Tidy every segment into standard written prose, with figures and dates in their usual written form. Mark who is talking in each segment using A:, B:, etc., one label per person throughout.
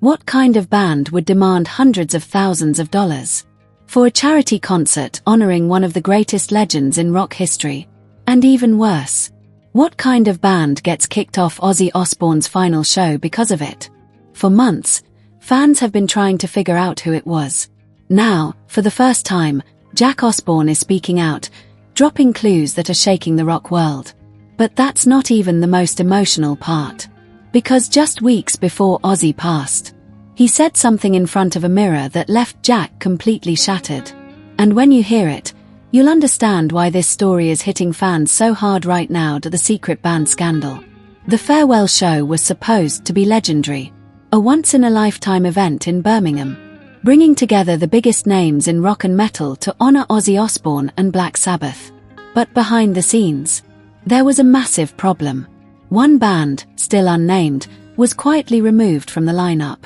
A: What kind of band would demand hundreds of thousands of dollars for a charity concert honoring one of the greatest legends in rock history? And even worse, what kind of band gets kicked off Ozzy Osbourne's final show because of it? For months, fans have been trying to figure out who it was. Now, for the first time, Jack Osbourne is speaking out, dropping clues that are shaking the rock world. But that's not even the most emotional part. Because just weeks before Ozzy passed, he said something in front of a mirror that left Jack completely shattered. And when you hear it, you'll understand why this story is hitting fans so hard right now. To the secret band scandal. The farewell show was supposed to be legendary, a once-in-a-lifetime event in Birmingham, bringing together the biggest names in rock and metal to honor Ozzy Osbourne and Black Sabbath. But behind the scenes, there was a massive problem. One band, still unnamed, was quietly removed from the lineup.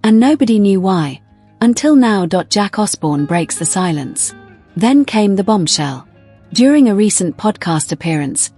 A: And nobody knew why, until now. Jack Osbourne breaks the silence. Then came the bombshell. During a recent podcast appearance,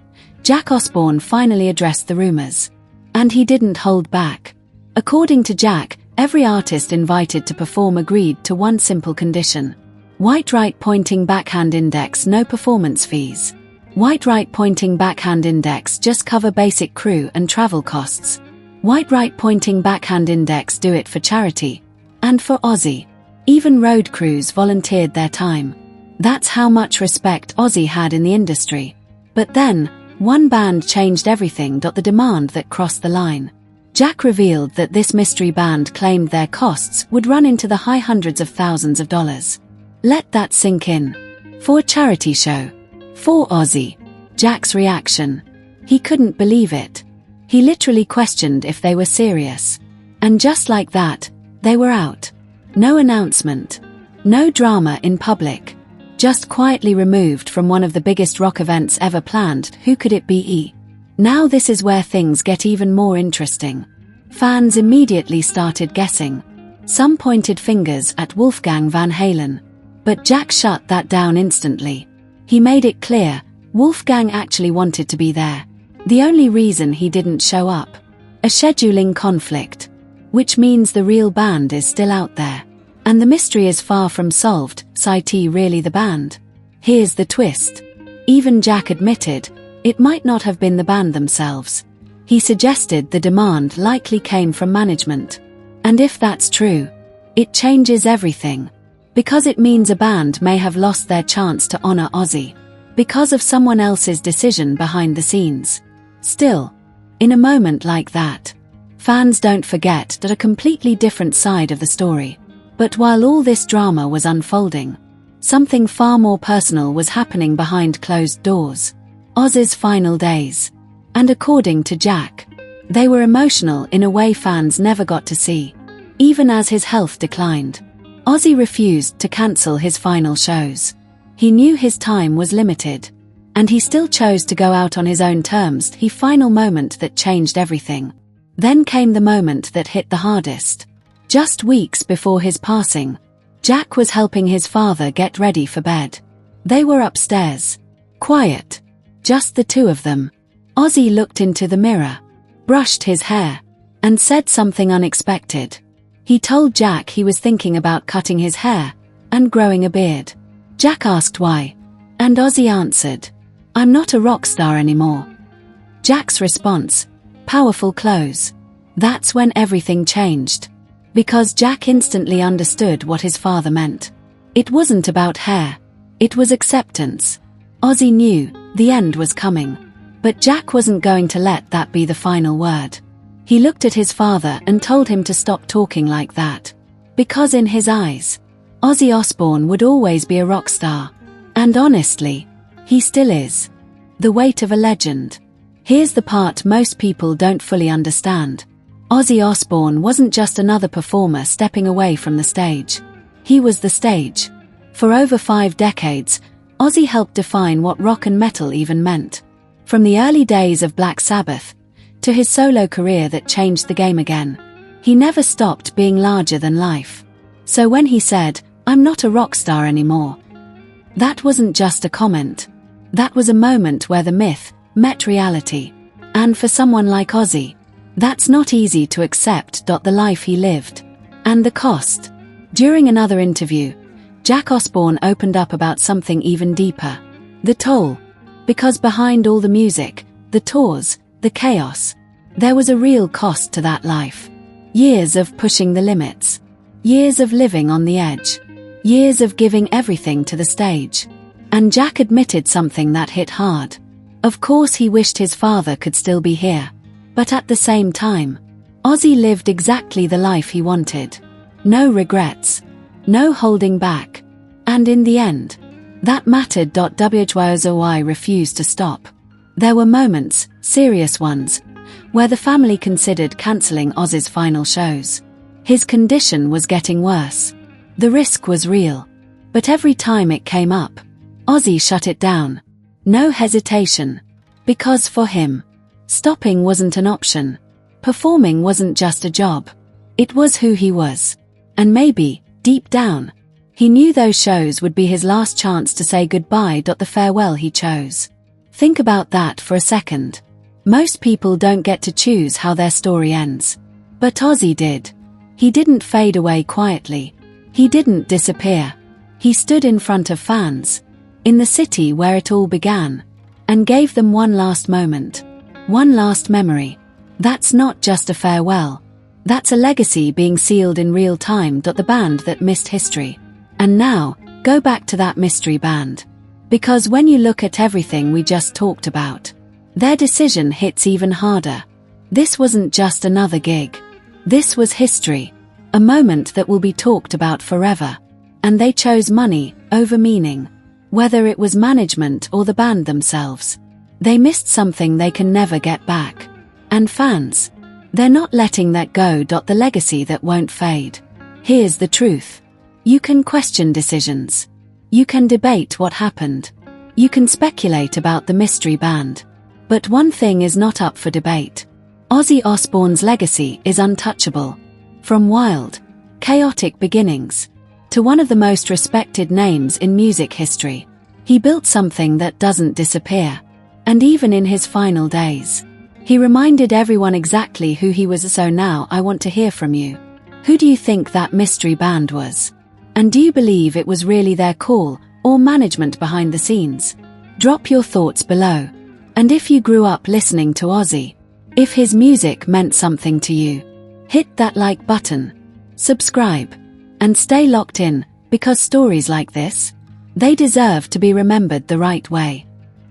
A: Jack Osbourne finally addressed the rumors. And he didn't hold back. According to Jack, every artist invited to perform agreed to one simple condition. White right pointing backhand index, no performance fees. White right pointing backhand index, just cover basic crew and travel costs. White right pointing backhand index, do it for charity. And for Ozzy, even road crews volunteered their time. That's how much respect Ozzy had in the industry. But then, one band changed everything. The demand that crossed the line. Jack revealed that this mystery band claimed their costs would run into the high hundreds of thousands of dollars. Let that sink in. For a charity show. For Ozzy. Jack's reaction. He couldn't believe it. He literally questioned if they were serious. And just like that, they were out. No announcement. No drama in public. Just quietly removed from one of the biggest rock events ever planned. Who could it be? Now this is where things get even more interesting. Fans immediately started guessing. Some pointed fingers at Wolfgang Van Halen. But Jack shut that down instantly. He made it clear, Wolfgang actually wanted to be there. The only reason he didn't show up. A scheduling conflict. Which means the real band is still out there. And the mystery is far from solved. Cite really the band? Here's the twist. Even Jack admitted, it might not have been the band themselves. He suggested the demand likely came from management. And if that's true, it changes everything. Because it means a band may have lost their chance to honor Ozzy. Because of someone else's decision behind the scenes. Still, in a moment like that, fans don't forget that a completely different side of the story. But while all this drama was unfolding, something far more personal was happening behind closed doors. Ozzy's final days. And according to Jack, they were emotional in a way fans never got to see. Even as his health declined, Ozzy refused to cancel his final shows. He knew his time was limited. And he still chose to go out on his own terms. The final moment that changed everything. Then came the moment that hit the hardest. Just weeks before his passing, Jack was helping his father get ready for bed. They were upstairs. Quiet. Just the two of them. Ozzy looked into the mirror, brushed his hair, and said something unexpected. He told Jack he was thinking about cutting his hair and growing a beard. Jack asked why. And Ozzy answered, "I'm not a rock star anymore." Jack's response, "Powerful close." That's when everything changed. Because Jack instantly understood what his father meant. It wasn't about hair. It was acceptance. Ozzy knew the end was coming. But Jack wasn't going to let that be the final word. He looked at his father and told him to stop talking like that. Because in his eyes, Ozzy Osbourne would always be a rock star. And honestly, he still is. The weight of a legend. Here's the part most people don't fully understand. Ozzy Osbourne wasn't just another performer stepping away from the stage. He was the stage. For over 5 decades, Ozzy helped define what rock and metal even meant. From the early days of Black Sabbath, to his solo career that changed the game again, he never stopped being larger than life. So when he said, "I'm not a rock star anymore," that wasn't just a comment. That was a moment where the myth met reality. And for someone like Ozzy, that's not easy to accept. The life he lived, And the cost. During another interview, Jack Osbourne opened up about something even deeper. The toll. Because behind all the music, the tours, the chaos, there was a real cost to that life. Years of pushing the limits. Years of living on the edge. Years of giving everything to the stage. And Jack admitted something that hit hard. Of course he wished his father could still be here. But at the same time, Ozzy lived exactly the life he wanted. No regrets. No holding back. And in the end, that mattered. Ozzy refused to stop. There were moments, serious ones, where the family considered cancelling Ozzy's final shows. His condition was getting worse. The risk was real. But every time it came up, Ozzy shut it down. No hesitation. Because for him, stopping wasn't an option. Performing wasn't just a job. It was who he was. And maybe, deep down, he knew those shows would be his last chance to say goodbye. The farewell he chose. Think about that for a second. Most people don't get to choose how their story ends. But Ozzy did. He didn't fade away quietly. He didn't disappear. He stood in front of fans, in the city where it all began, and gave them one last moment. One last memory. That's not just a farewell. That's a legacy being sealed in real time. The band that missed history. And now, go back to that mystery band. Because when you look at everything we just talked about, their decision hits even harder. This wasn't just another gig. This was history. A moment that will be talked about forever. And they chose money over meaning. Whether it was management or the band themselves. They missed something they can never get back. And fans, they're not letting that go. The legacy that won't fade. Here's the truth. You can question decisions. You can debate what happened. You can speculate about the mystery band. But one thing is not up for debate. Ozzy Osbourne's legacy is untouchable. From wild, chaotic beginnings, to one of the most respected names in music history, he built something that doesn't disappear. And even in his final days, he reminded everyone exactly who he was. So now I want to hear from you. Who do you think that mystery band was? And do you believe it was really their call, or management behind the scenes? Drop your thoughts below. And if you grew up listening to Ozzy, if his music meant something to you, hit that like button, subscribe, and stay locked in, because stories like this, they deserve to be remembered the right way.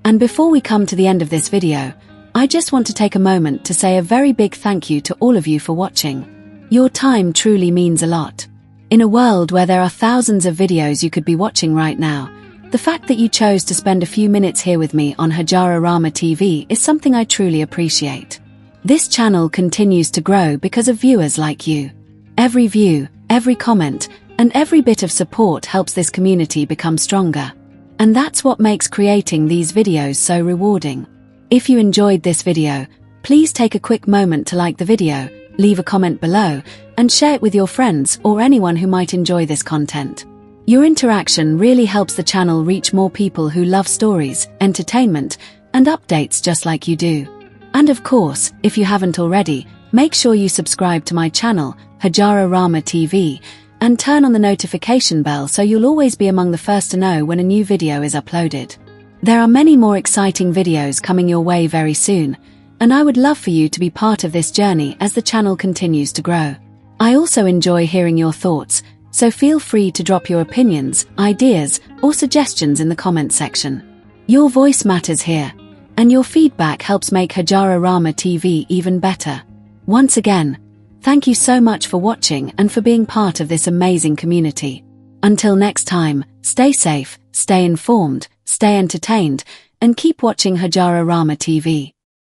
A: And before we come to the end of this video, I just want to take a moment to say a very big thank you to all of you for watching. Your time truly means a lot. In a world where there are thousands of videos you could be watching right now, the fact that you chose to spend a few minutes here with me on Hajararama TV is something I truly appreciate. This channel continues to grow because of viewers like you. Every view, every comment, and every bit of support helps this community become stronger. And that's what makes creating these videos so rewarding. If you enjoyed this video, please take a quick moment to like the video, leave a comment below, and share it with your friends or anyone who might enjoy this content. Your interaction really helps the channel reach more people who love stories, entertainment, and updates just like you do. And of course, if you haven't already, make sure you subscribe to my channel, Hajararama TV, and turn on the notification bell so you'll always be among the first to know when a new video is uploaded. There are many more exciting videos coming your way very soon, and I would love for you to be part of this journey as the channel continues to grow. I also enjoy hearing your thoughts, so feel free to drop your opinions, ideas, or suggestions in the comment section. Your voice matters here, and your feedback helps make Hajararama TV even better. Once again, thank you so much for watching and for being part of this amazing community. Until next time, stay safe, stay informed, stay entertained, and keep watching Hajararama TV.